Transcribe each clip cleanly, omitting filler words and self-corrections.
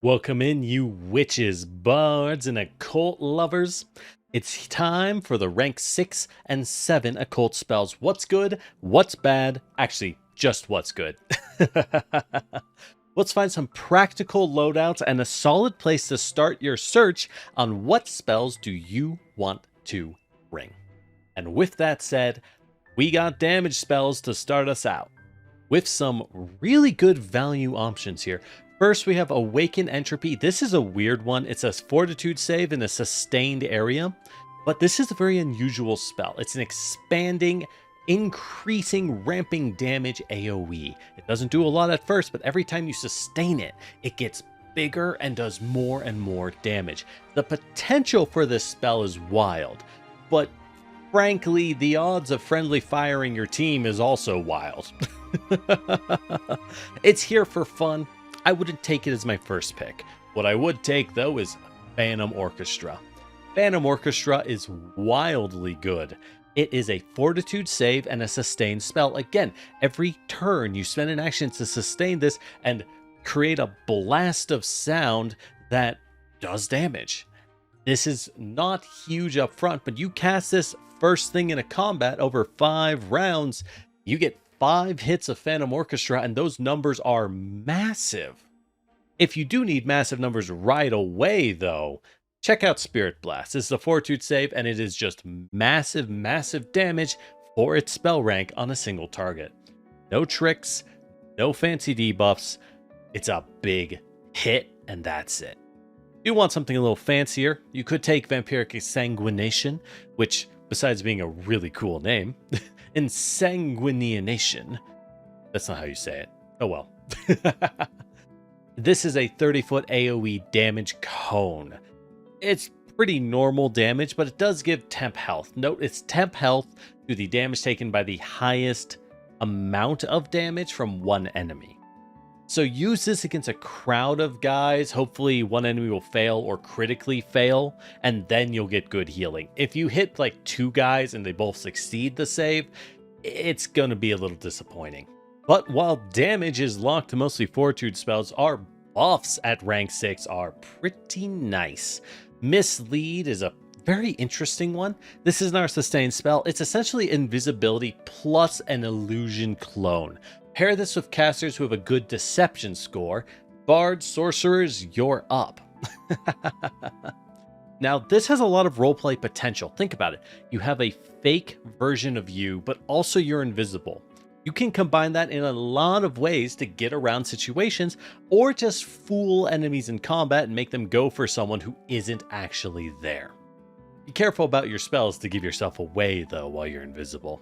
Welcome in, you witches, bards, and occult lovers. It's time for the rank 6 and 7 occult spells. What's good? What's bad? Actually, just what's good. Let's find some practical loadouts and a solid place to start your search on what spells do you want to bring. And with that said, we got damage spells to start us out with some really good value options here. First, we have Awaken Entropy. This is a weird one. It's a fortitude save in a sustained area, but this is a very unusual spell. It's an expanding, increasing, ramping damage AoE. It doesn't do a lot at first, but every time you sustain it, it gets bigger and does more and more damage. The potential for this spell is wild, but frankly, the odds of friendly firing your team is also wild. It's here for fun. I wouldn't take it as my first pick. What I would take, though, is Phantom Orchestra. Phantom Orchestra is wildly good. It is a fortitude save and a sustained spell. Again, every turn you spend an action to sustain this and create a blast of sound that does damage. This is not huge up front, but you cast this first thing in a combat over 5 rounds, you get 5 hits of Phantom Orchestra, and those numbers are massive. If you do need massive numbers right away, though, check out Spirit Blast. This is a fortitude save, and it is just massive, massive damage for its spell rank on a single target. No tricks, no fancy debuffs. It's a big hit, and that's it. If you want something a little fancier, you could take Vampiric Exsanguination, which, besides being a really cool name, Insanguination. That's not how you say it. Oh well. This is a 30-foot AoE damage cone. It's pretty normal damage, but it does give temp health. Note it's temp health to the damage taken by the highest amount of damage from one enemy. So use this against a crowd of guys. Hopefully one enemy will fail or critically fail, and then you'll get good healing. If you hit like 2 guys and they both succeed the save, it's going to be a little disappointing. But while damage is locked to mostly fortitude spells, our buffs at rank 6 are pretty nice. Mislead is a very interesting one. This isn't our sustained spell. It's essentially invisibility plus an illusion clone. Pair this with casters who have a good deception score. Bards, sorcerers, you're up. Now, this has a lot of roleplay potential. Think about it. You have a fake version of you, but also you're invisible. You can combine that in a lot of ways to get around situations, or just fool enemies in combat and make them go for someone who isn't actually there. Be careful about your spells to give yourself away, though, while you're invisible.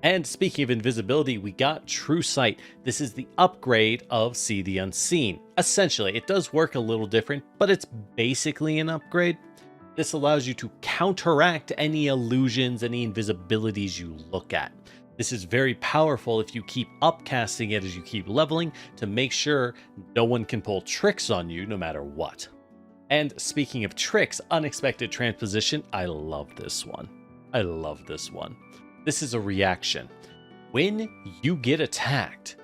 And speaking of invisibility, we got True Sight. This is the upgrade of See the Unseen. Essentially, it does work a little different, but it's basically an upgrade. This allows you to counteract any illusions, any invisibilities you look at. This is very powerful if you keep upcasting it as you keep leveling to make sure no one can pull tricks on you no matter what. And speaking of tricks, Unexpected Transposition, I love this one. I love this one. This is a reaction. When you get attacked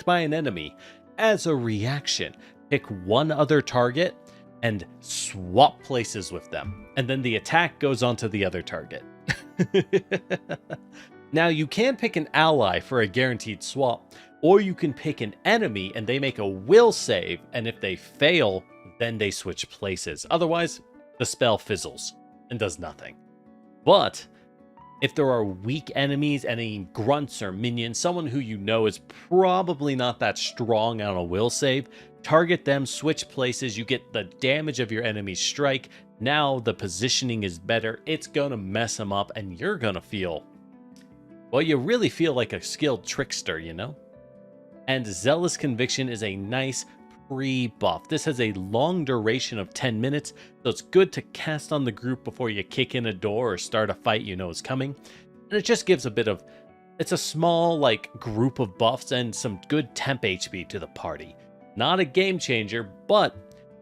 by an enemy, as a reaction, pick one other target and swap places with them. And then the attack goes on to the other target. Now, you can pick an ally for a guaranteed swap, or you can pick an enemy and they make a will save, and if they fail, then they switch places. Otherwise, the spell fizzles and does nothing. But if there are weak enemies, any grunts or minions, someone who you know is probably not that strong on a will save, target them, switch places, you get the damage of your enemy's strike. Now the positioning is better, it's gonna mess them up, and you're gonna feel, well, you really feel like a skilled trickster, you know? And Zealous Conviction is a nice pre-buff. This has a long duration of 10 minutes, so it's good to cast on the group before you kick in a door or start a fight you know is coming. And it just gives a bit of, it's a small like group of buffs and some good temp HP to the party. Not a game changer, but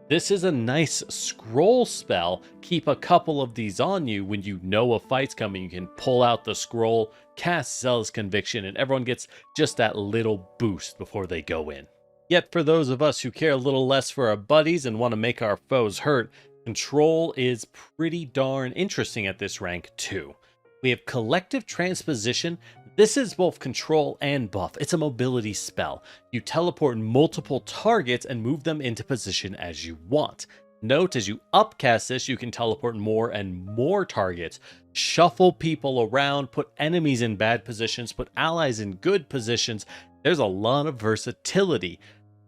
this is a nice scroll spell. Keep a couple of these on you when you know a fight's coming. You can pull out the scroll, cast Zealous Conviction, and everyone gets just that little boost before they go in. Yet for those of us who care a little less for our buddies and want to make our foes hurt, control is pretty darn interesting at this rank too. We have Collective Transposition. This is both control and buff. It's a mobility spell. You teleport multiple targets and move them into position as you want. Note, as you upcast this, you can teleport more and more targets, shuffle people around, put enemies in bad positions, put allies in good positions. There's a lot of versatility.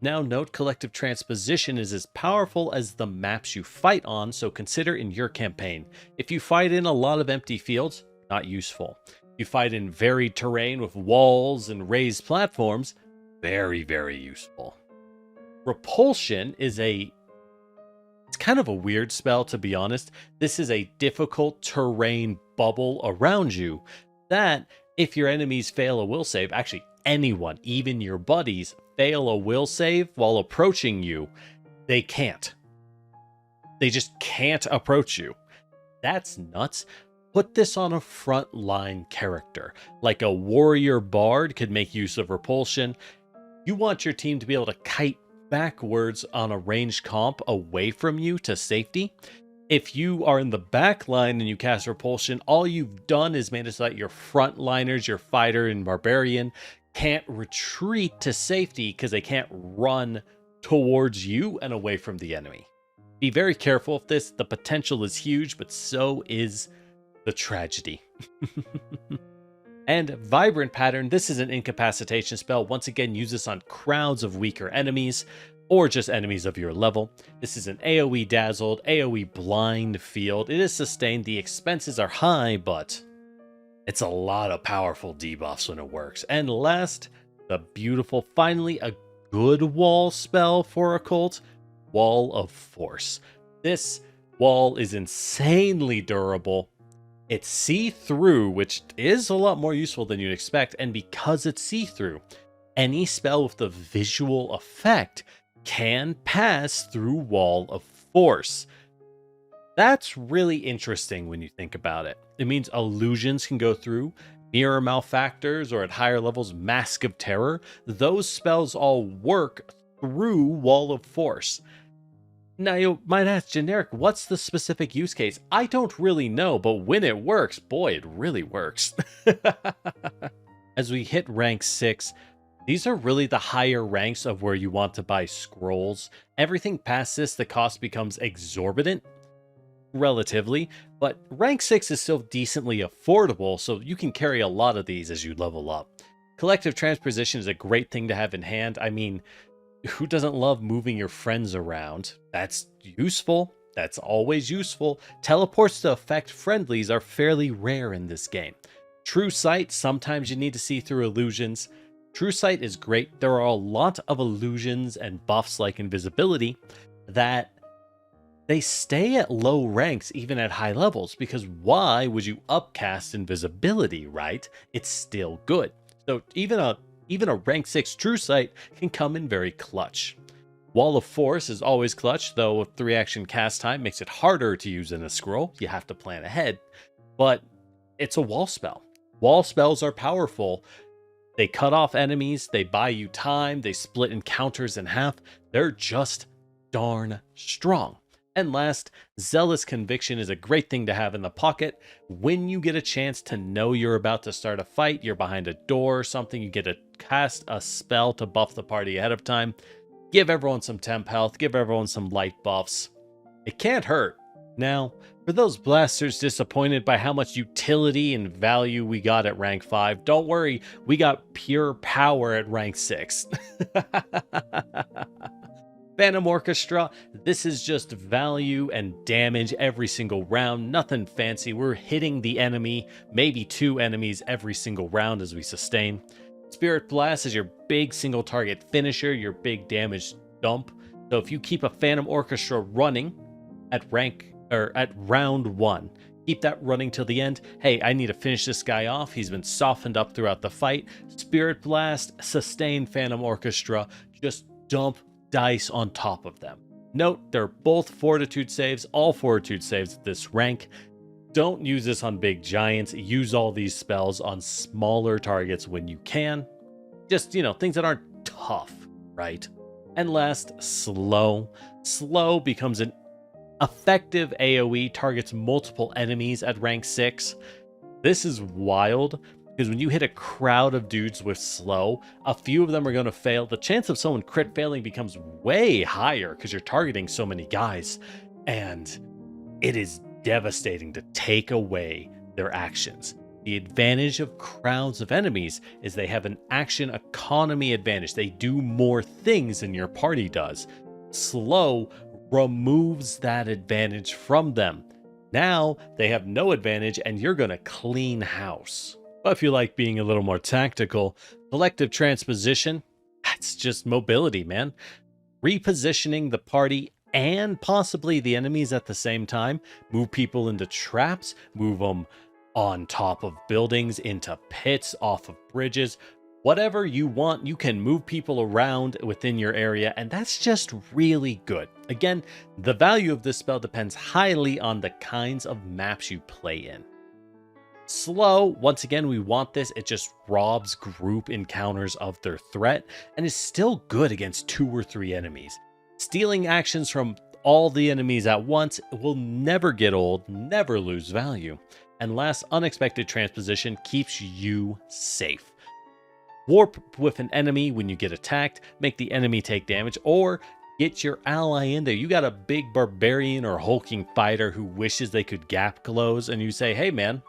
Now note, Collective Transposition is as powerful as the maps you fight on, so consider in your campaign. If you fight in a lot of empty fields, not useful. You fight in varied terrain with walls and raised platforms, very, very useful. Repulsion is it's kind of a weird spell, to be honest. This is a difficult terrain bubble around you that, if your enemies fail a will save, actually anyone, even your buddies, fail a will save while approaching you, they can't. They just can't approach you. That's nuts. Put this on a frontline character. Like a warrior bard could make use of repulsion. You want your team to be able to kite backwards on a ranged comp away from you to safety. If you are in the back line and you cast repulsion, all you've done is made it so that your frontliners, your fighter and barbarian, can't retreat to safety because they can't run towards you and away from the enemy. Be very careful of this. The potential is huge, but so is the tragedy. And Vibrant Pattern, this is an incapacitation spell. Once again, use this on crowds of weaker enemies, or just enemies of your level. This is an AoE dazzled, AoE blind field. It is sustained. The expenses are high, but it's a lot of powerful debuffs when it works. And last, the beautiful, finally, a good wall spell for Occult, Wall of Force. This wall is insanely durable. It's see-through, which is a lot more useful than you'd expect, and because it's see-through, any spell with the visual effect can pass through Wall of Force. That's really interesting when you think about it. It means illusions can go through, mirror malefactors, or at higher levels, Mask of Terror. Those spells all work through Wall of Force. Now you might ask, generic, what's the specific use case? I don't really know, but when it works, boy, it really works. As we hit rank 6, these are really the higher ranks of where you want to buy scrolls. Everything past this, the cost becomes exorbitant, relatively, but rank 6 is still decently affordable, so you can carry a lot of these as you level up. Collective Transposition is a great thing to have in hand. I mean, who doesn't love moving your friends around? That's useful. That's always useful. Teleports to affect friendlies are fairly rare in this game. True Sight, sometimes you need to see through illusions. True Sight is great. There are a lot of illusions and buffs like invisibility that they stay at low ranks even at high levels, because why would you upcast invisibility, right? It's still good. So even a rank 6 True Sight can come in very clutch. Wall of Force is always clutch, though a 3-action cast time makes it harder to use in a scroll. You have to plan ahead, but it's a wall spell. Wall spells are powerful. They cut off enemies, they buy you time, they split encounters in half. They're just darn strong. And last, Zealous Conviction is a great thing to have in the pocket. When you get a chance to know you're about to start a fight, you're behind a door or something, you get to cast a spell to buff the party ahead of time. Give everyone some temp health, give everyone some light buffs. It can't hurt. Now, for those blasters disappointed by how much utility and value we got at rank 5, don't worry, we got pure power at rank 6. Phantom Orchestra, this is just value and damage every single round, nothing fancy. We're hitting the enemy, maybe 2 enemies every single round as we sustain. Spirit Blast is your big single target finisher, your big damage dump. So if you keep a Phantom Orchestra running at round 1, keep that running till the end. Hey, I need to finish this guy off. He's been softened up throughout the fight. Spirit Blast, sustain Phantom Orchestra, just dump dice on top of them. Note, they're both fortitude saves, all fortitude saves at this rank. Don't use this on big giants. Use all these spells on smaller targets when you can. Just, things that aren't tough, right? And last, slow. Slow becomes an effective AoE, targets multiple enemies at rank 6. This is wild, because when you hit a crowd of dudes with slow, a few of them are going to fail. The chance of someone crit failing becomes way higher because you're targeting so many guys. And it is devastating to take away their actions. The advantage of crowds of enemies is they have an action economy advantage. They do more things than your party does. Slow removes that advantage from them. Now they have no advantage and you're going to clean house. But if you like being a little more tactical, collective transposition, that's just mobility, man. Repositioning the party and possibly the enemies at the same time. Move people into traps, move them on top of buildings, into pits, off of bridges. Whatever you want, you can move people around within your area, and that's just really good. Again, the value of this spell depends highly on the kinds of maps you play in. Slow, once again, we want this. It just robs group encounters of their threat and is still good against 2 or 3 enemies. Stealing actions from all the enemies at once will never get old, never lose value. And last, unexpected transposition keeps you safe. Warp with an enemy when you get attacked, make the enemy take damage, or get your ally in there. You got a big barbarian or hulking fighter who wishes they could gap close, and you say, hey man,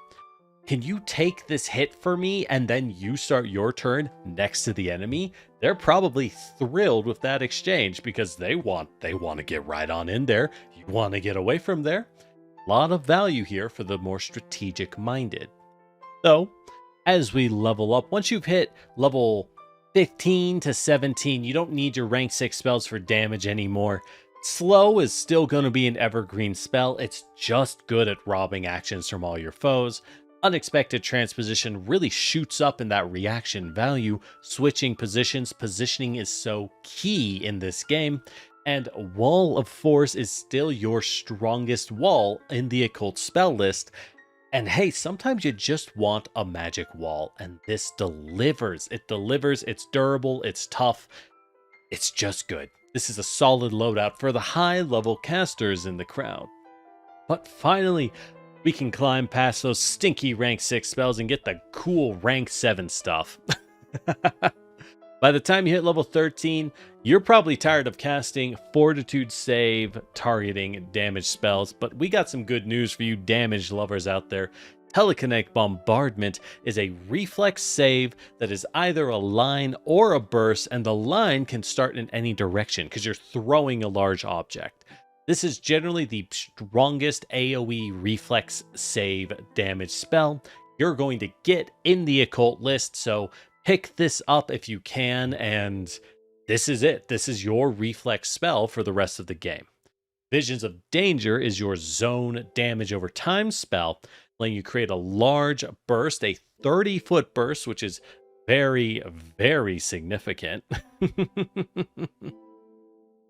can you take this hit for me? And then you start your turn next to the enemy. They're probably thrilled with that exchange because they want to get right on in there. You want to get away from there. A lot of value here for the more strategic minded. So, as we level up, once you've hit level 15 to 17, you don't need your rank 6 spells for damage anymore. Slow is still going to be an evergreen spell. It's just good at robbing actions from all your foes. Unexpected transposition really shoots up in that reaction value. Switching positions, positioning is so key in this game. And Wall of Force is still your strongest wall in the occult spell list. And hey, sometimes you just want a magic wall, and this delivers. It delivers, it's durable, it's tough, it's just good. This is a solid loadout for the high-level casters in the crowd. But finally, we can climb past those stinky rank 6 spells and get the cool rank 7 stuff. By the time you hit level 13, you're probably tired of casting Fortitude Save, targeting, damage spells, but we got some good news for you damage lovers out there. Telekinetic Bombardment is a reflex save that is either a line or a burst, and the line can start in any direction because you're throwing a large object. This is generally the strongest AoE reflex save damage spell you're going to get in the occult list, so pick this up if you can, and this is it. This is your reflex spell for the rest of the game. Visions of Danger is your zone damage over time spell, letting you create a large burst, a 30-foot burst, which is very, very significant.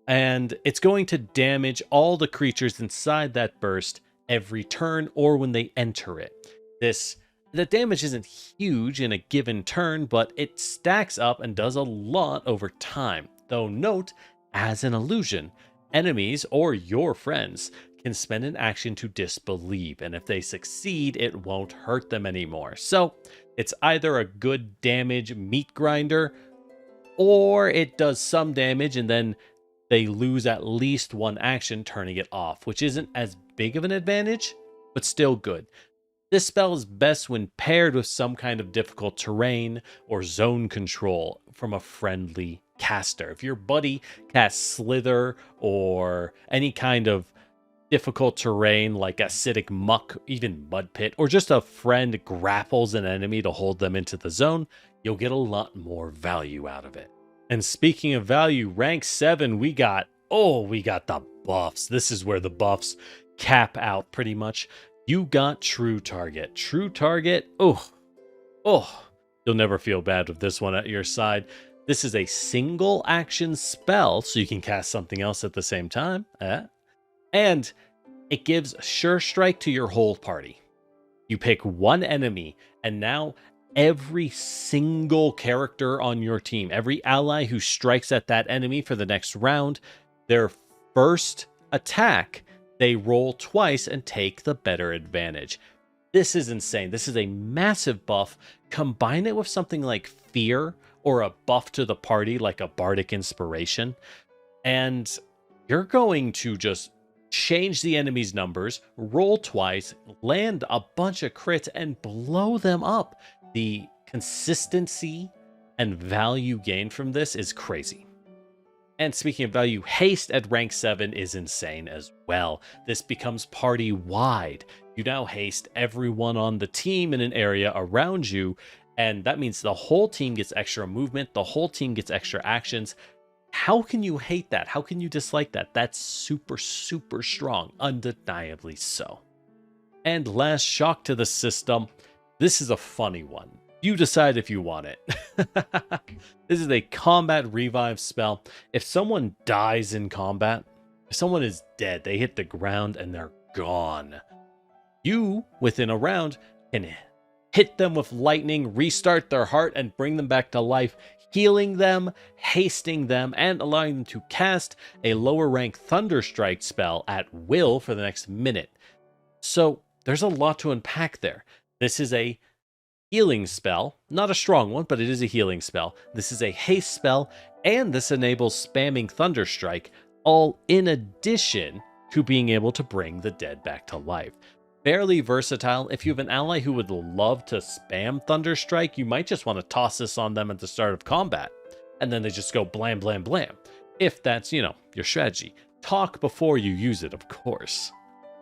And it's going to damage all the creatures inside that burst every turn or when they enter it. The damage isn't huge in a given turn, but it stacks up and does a lot over time. Though note, as an illusion, enemies or your friends can spend an action to disbelieve, and if they succeed, it won't hurt them anymore. So it's either a good damage meat grinder, or it does some damage and then they lose at least one action turning it off, which isn't as big of an advantage, but still good. This spell is best when paired with some kind of difficult terrain or zone control from a friendly caster. If your buddy casts Slither or any kind of difficult terrain like acidic muck, even mud pit, or just a friend grapples an enemy to hold them into the zone, you'll get a lot more value out of it. And speaking of value, rank 7, we got the buffs. This is where the buffs cap out pretty much. You got True Target. True Target, you'll never feel bad with this one at your side. This is a single action spell, so you can cast something else at the same time. And it gives Sure Strike to your whole party. You pick one enemy, and now every single character on your team, every ally who strikes at that enemy for the next round, their first attack, they roll twice and take the better advantage. This is insane. This is a massive buff. Combine it with something like Fear or a buff to the party like a Bardic Inspiration, and you're going to just change the enemy's numbers, roll twice, land a bunch of crits, and blow them up. The consistency and value gained from this is crazy. And speaking of value, haste at rank 7 is insane as well. This becomes party-wide. You now haste everyone on the team in an area around you, and that means the whole team gets extra movement, the whole team gets extra actions. How can you hate that? How can you dislike that? That's super, super strong, undeniably so. And last, shock to the system. This is a funny one. You decide if you want it. This is a combat revive spell. If someone dies in combat, if someone is dead, they hit the ground and they're gone, you, within a round, can hit them with lightning, restart their heart, and bring them back to life, healing them, hasting them, and allowing them to cast a lower rank Thunderstrike spell at will for the next minute. So there's a lot to unpack there. This is a healing spell, not a strong one, but it is a healing spell. This is a haste spell, and this enables spamming Thunderstrike, all in addition to being able to bring the dead back to life. Fairly versatile. If you have an ally who would love to spam Thunderstrike, you might just want to toss this on them at the start of combat, and then they just go blam, blam, blam. If that's, your strategy. Talk before you use it, of course.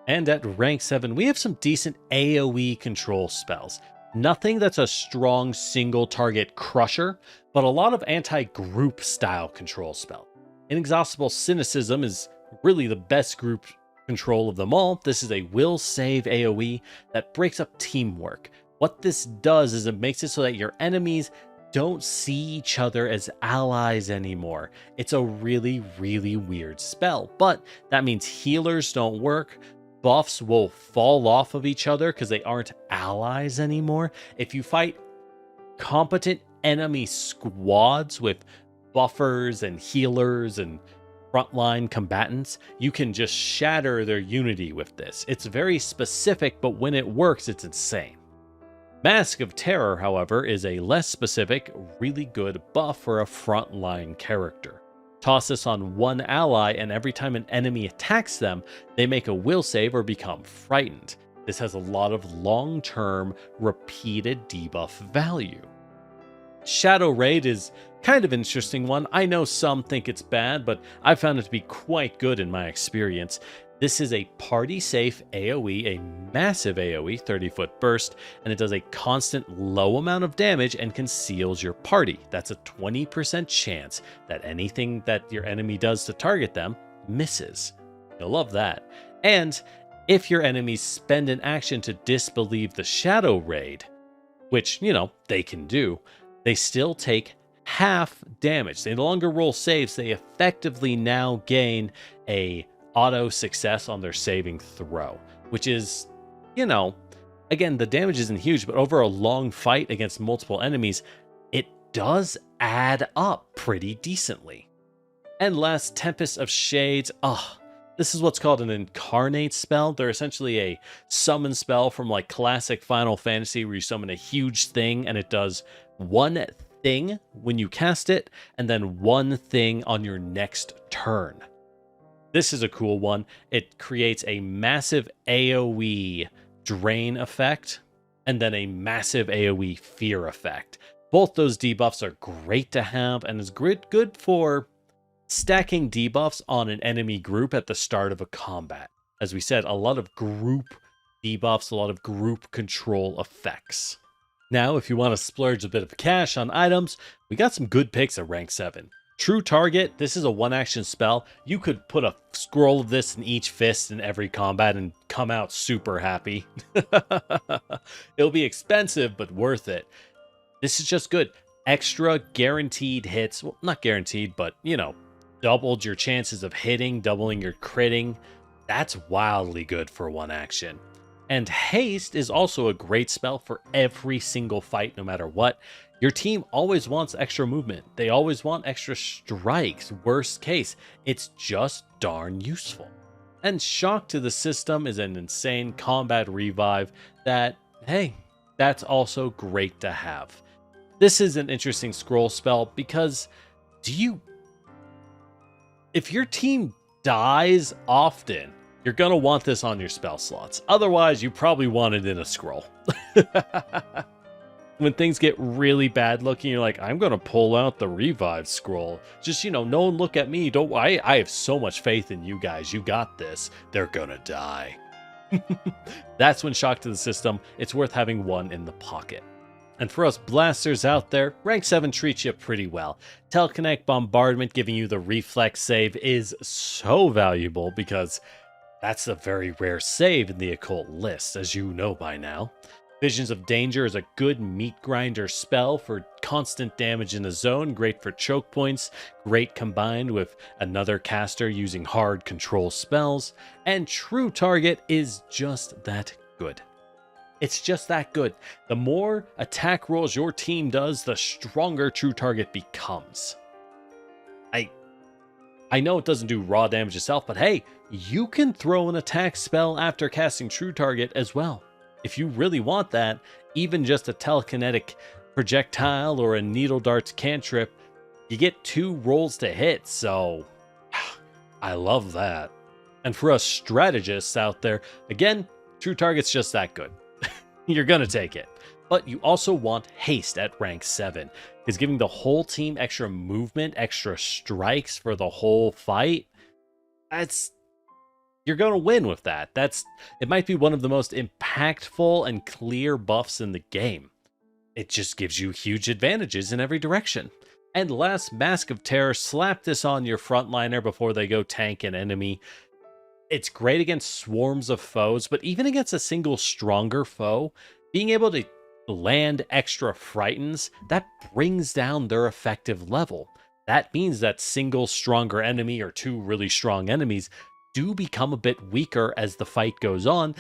And at rank 7, we have some decent AoE control spells. Nothing that's a strong single target crusher, but a lot of anti-group style control spell. Inexhaustible Cynicism is really the best group control of them all. This is a will save AoE that breaks up teamwork. What this does is it makes it so that your enemies don't see each other as allies anymore. It's a really, really weird spell, but that means healers don't work. Buffs will fall off of each other because they aren't allies anymore. If you fight competent enemy squads with buffers and healers and frontline combatants, you can just shatter their unity with this. It's very specific, but when it works, it's insane. Mask of Terror, however, is a less specific, really good buff for a frontline character. Toss this on one ally, and every time an enemy attacks them, they make a will save or become frightened. This has a lot of long-term, repeated debuff value. Shadow Raid is kind of an interesting one. I know some think it's bad, but I found it to be quite good in my experience. This is a party-safe AoE, a massive AoE, 30-foot burst, and it does a constant low amount of damage and conceals your party. That's a 20% chance that anything that your enemy does to target them misses. You'll love that. And if your enemies spend an action to disbelieve the Shadow Raid, which, they can do, they still take half damage. They no longer roll saves. They effectively now gain a auto success on their saving throw, which is, again, the damage isn't huge, but over a long fight against multiple enemies, it does add up pretty decently. And last, Tempest of Shades. This is what's called an Incarnate spell. They're essentially a summon spell from like classic Final Fantasy where you summon a huge thing and it does one thing when you cast it and then one thing on your next turn. This is a cool one. It creates a massive AoE drain effect and then a massive AoE fear effect. Both those debuffs are great to have and is good for stacking debuffs on an enemy group at the start of a combat. As we said, a lot of group debuffs, a lot of group control effects. Now, if you want to splurge a bit of cash on items, we got some good picks at rank 7. True Target, this is a one-action spell. You could put a scroll of this in each fist in every combat and come out super happy. It'll be expensive, but worth it. This is just good. Extra guaranteed hits. Well, not guaranteed, but, doubled your chances of hitting, doubling your critting. That's wildly good for one action. And haste is also a great spell for every single fight, no matter what. Your team always wants extra movement. They always want extra strikes. Worst case, it's just darn useful. And shock to the system is an insane combat revive that, hey, that's also great to have. This is an interesting scroll spell because if your team dies often, you're going to want this on your spell slots. Otherwise, you probably want it in a scroll. When things get really bad looking, you're like, I'm going to pull out the revive scroll. Just, no one look at me. I have so much faith in you guys. You got this. They're going to die. That's when shock to the system. It's worth having one in the pocket. And for us blasters out there, rank 7 treats you pretty well. Telekinetic Bombardment giving you the reflex save is so valuable because that's a very rare save in the occult list, as you know by now. Visions of Danger is a good meat grinder spell for constant damage in the zone, great for choke points, great combined with another caster using hard control spells, and True Target is just that good. It's just that good. The more attack rolls your team does, the stronger True Target becomes. I know it doesn't do raw damage itself, but hey, you can throw an attack spell after casting True Target as well. If you really want that, even just a telekinetic projectile or a needle darts cantrip, you get 2 rolls to hit, so I love that. And for us strategists out there, again, True Target's just that good. You're gonna take it. But you also want haste at rank 7, because giving the whole team extra movement, extra strikes for the whole fight, you're going to win with that. It might be one of the most impactful and clear buffs in the game. It just gives you huge advantages in every direction. And last, Mask of Terror, slap this on your frontliner before they go tank an enemy. It's great against swarms of foes, but even against a single stronger foe, being able to land extra frightens, that brings down their effective level. That means that single stronger enemy or 2 really strong enemies do become a bit weaker as the fight goes on,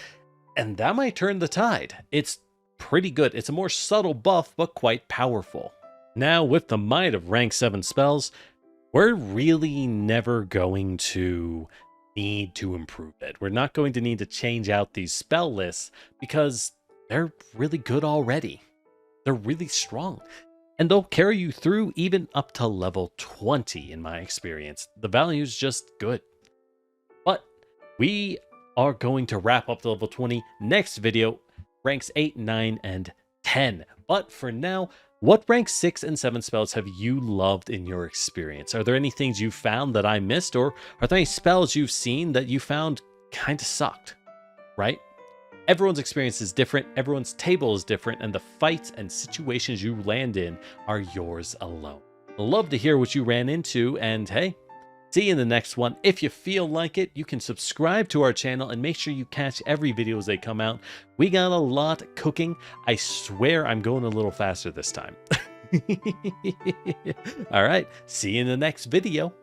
and that might turn the tide. It's pretty good. It's a more subtle buff, but quite powerful. Now, with the might of rank 7 spells, we're really never going to need to improve it. We're not going to need to change out these spell lists because they're really good already. They're really strong. And they'll carry you through even up to level 20 in my experience. The value's just good. But we are going to wrap up the level 20 next video, ranks 8, 9, and 10. But for now, what rank 6 and 7 spells have you loved in your experience? Are there any things you found that I missed, or are there any spells you've seen that you found kind of sucked, right? Everyone's experience is different, everyone's table is different, and the fights and situations you land in are yours alone. I'd love to hear what you ran into, and hey, see you in the next one. If you feel like it, you can subscribe to our channel and make sure you catch every video as they come out. We got a lot cooking. I swear I'm going a little faster this time. All right, see you in the next video.